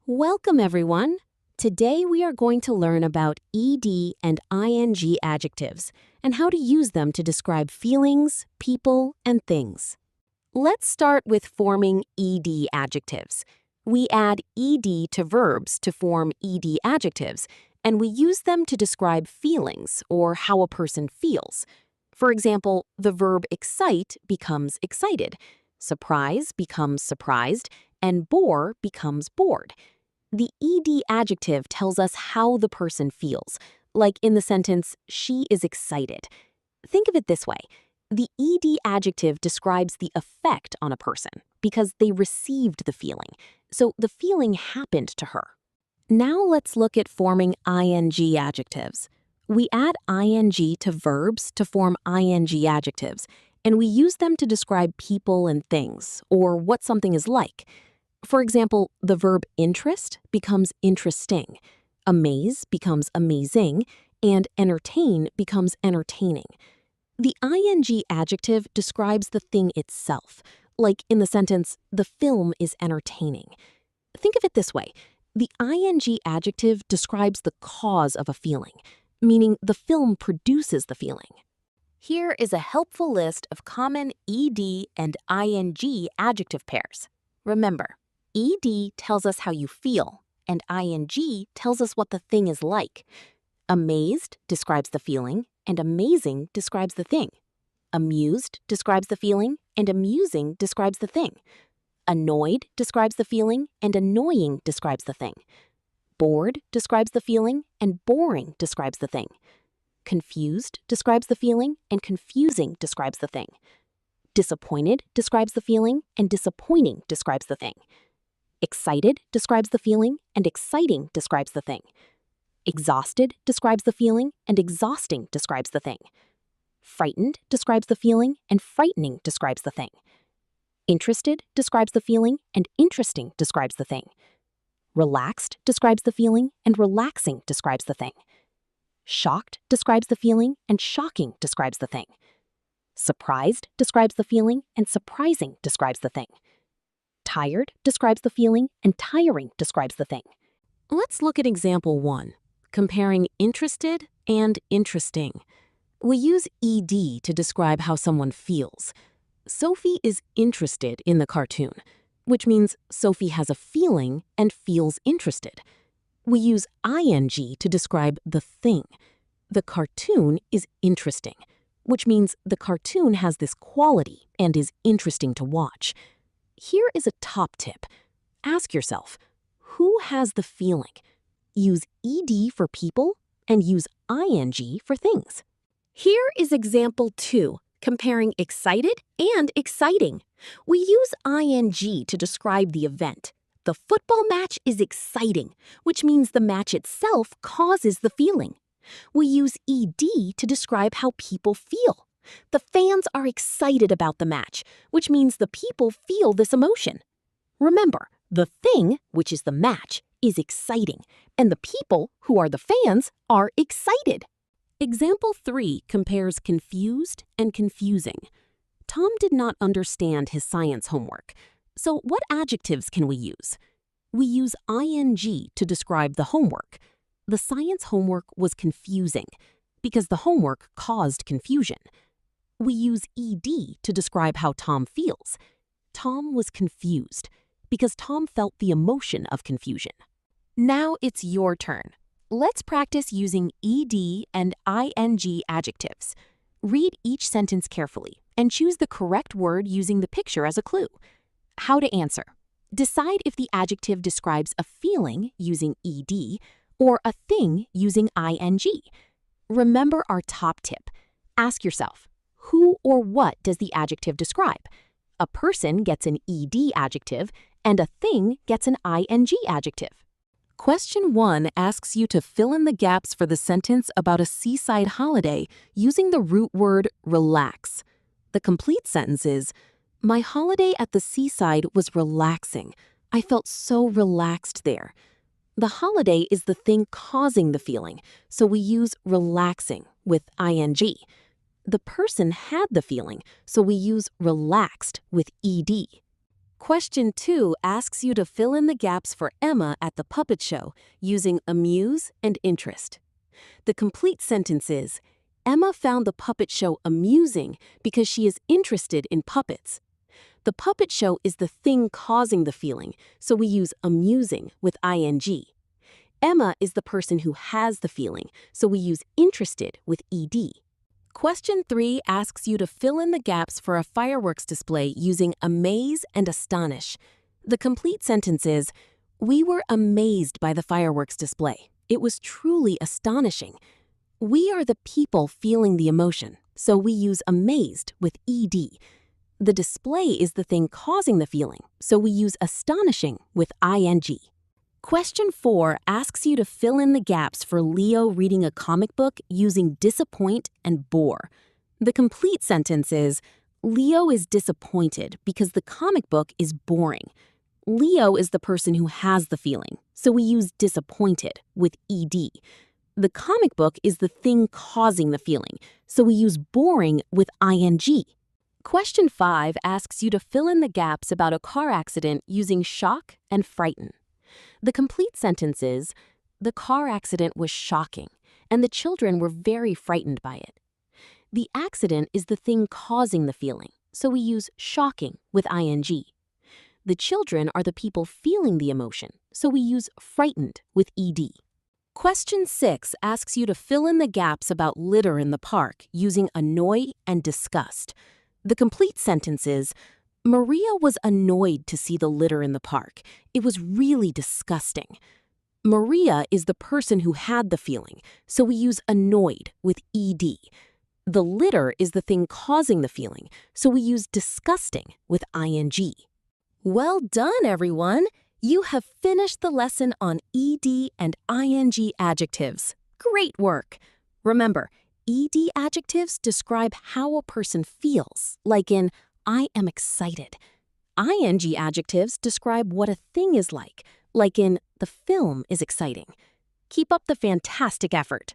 Welcome, everyone. Today we are going to learn about ed and ing adjectives and how to use them to describe feelings, people, and things. Let's start with forming ed adjectives. We add ed to verbs to form ed adjectives, and we use them to describe feelings or how a person feels. For example, the verb excite becomes excited, surprise becomes surprised, and bore becomes bored. The ed adjective tells us how the person feels, like in the sentence, she is excited. Think of it this way. The ed adjective describes the effect on a person because they received the feeling, so the feeling happened to her. Now let's look at forming ing adjectives. We add ing to verbs to form ing adjectives, and we use them to describe people and things, or what something is like. For example, the verb interest becomes interesting, amaze becomes amazing, and entertain becomes entertaining. The ing adjective describes the thing itself, like in the sentence, the film is entertaining. Think of it this way. The ing adjective describes the cause of a feeling, meaning the film produces the feeling. Here is a helpful list of common ed and ing adjective pairs. Remember, ed tells us how you feel, and ing tells us what the thing is like. Amazed describes the feeling, and amazing describes the thing. Amused describes the feeling, and amusing describes the thing. Annoyed describes the feeling, and annoying describes the thing. Bored describes the feeling, and boring describes the thing. Confused describes the feeling, and confusing describes the thing. Disappointed describes the feeling, and disappointing describes the thing. Excited describes the feeling, and exciting describes the thing. Exhausted describes the feeling, and exhausting describes the thing. Frightened describes the feeling, and frightening describes the thing. Interested describes the feeling, and interesting describes the thing. Relaxed describes the feeling, and relaxing describes the thing. Shocked describes the feeling, and shocking describes the thing. Surprised describes the feeling, and surprising describes the thing. Tired describes the feeling, and tiring describes the thing. Let's look at example 1, comparing interested and interesting. We use ed to describe how someone feels. Sophie is interested in the cartoon, which means Sophie has a feeling and feels interested. We use ing to describe the thing. The cartoon is interesting, which means the cartoon has this quality and is interesting to watch. Here is a top tip. Ask yourself, who has the feeling? Use ed for people and use ing for things. Here is example 2, comparing excited and exciting. We use ing to describe the event. The football match is exciting, which means the match itself causes the feeling. We use ed to describe how people feel. The fans are excited about the match, which means the people feel this emotion. Remember, the thing, which is the match, is exciting, and the people, who are the fans, are excited. Example 3 compares confused and confusing. Tom did not understand his science homework. So what adjectives can we use? We use ing to describe the homework. The science homework was confusing because the homework caused confusion. We use ed to describe how Tom feels. Tom was confused because Tom felt the emotion of confusion. Now it's your turn. Let's practice using ed and ing adjectives. Read each sentence carefully and choose the correct word using the picture as a clue. How to answer. Decide if the adjective describes a feeling using ed or a thing using ing. Remember our top tip. Ask yourself, who or what does the adjective describe? A person gets an ed adjective and a thing gets an ing adjective. Question 1 asks you to fill in the gaps for the sentence about a seaside holiday using the root word relax. The complete sentence is, my holiday at the seaside was relaxing. I felt so relaxed there. The holiday is the thing causing the feeling, so we use relaxing with ing. The person had the feeling, so we use relaxed with ed. Question 2 asks you to fill in the gaps for Emma at the puppet show using amuse and interest. The complete sentence is, Emma found the puppet show amusing because she is interested in puppets. The puppet show is the thing causing the feeling, so we use amusing with ing. Emma is the person who has the feeling, so we use interested with ed. Question 3 asks you to fill in the gaps for a fireworks display using amaze and astonish. The complete sentence is, we were amazed by the fireworks display. It was truly astonishing. We are the people feeling the emotion, so we use amazed with ed. The display is the thing causing the feeling, so we use astonishing with ing. Question 4 asks you to fill in the gaps for Leo reading a comic book using disappoint and bore. The complete sentence is, Leo is disappointed because the comic book is boring. Leo is the person who has the feeling, so we use disappointed with ed. The comic book is the thing causing the feeling, so we use boring with ing. Question 5 asks you to fill in the gaps about a car accident using shock and frighten. The complete sentence is, the car accident was shocking, and the children were very frightened by it. The accident is the thing causing the feeling, so we use shocking with ing. The children are the people feeling the emotion, so we use frightened with ed. Question 6 asks you to fill in the gaps about litter in the park using annoy and disgust. The complete sentence is, Maria was annoyed to see the litter in the park. It was really disgusting. Maria is the person who had the feeling, so we use annoyed with ed. The litter is the thing causing the feeling, so we use disgusting with ing. Well done, everyone! You have finished the lesson on ed and ing adjectives. Great work! Remember, ed adjectives describe how a person feels, like in I am excited. Ing adjectives describe what a thing is like in the film is exciting. Keep up the fantastic effort.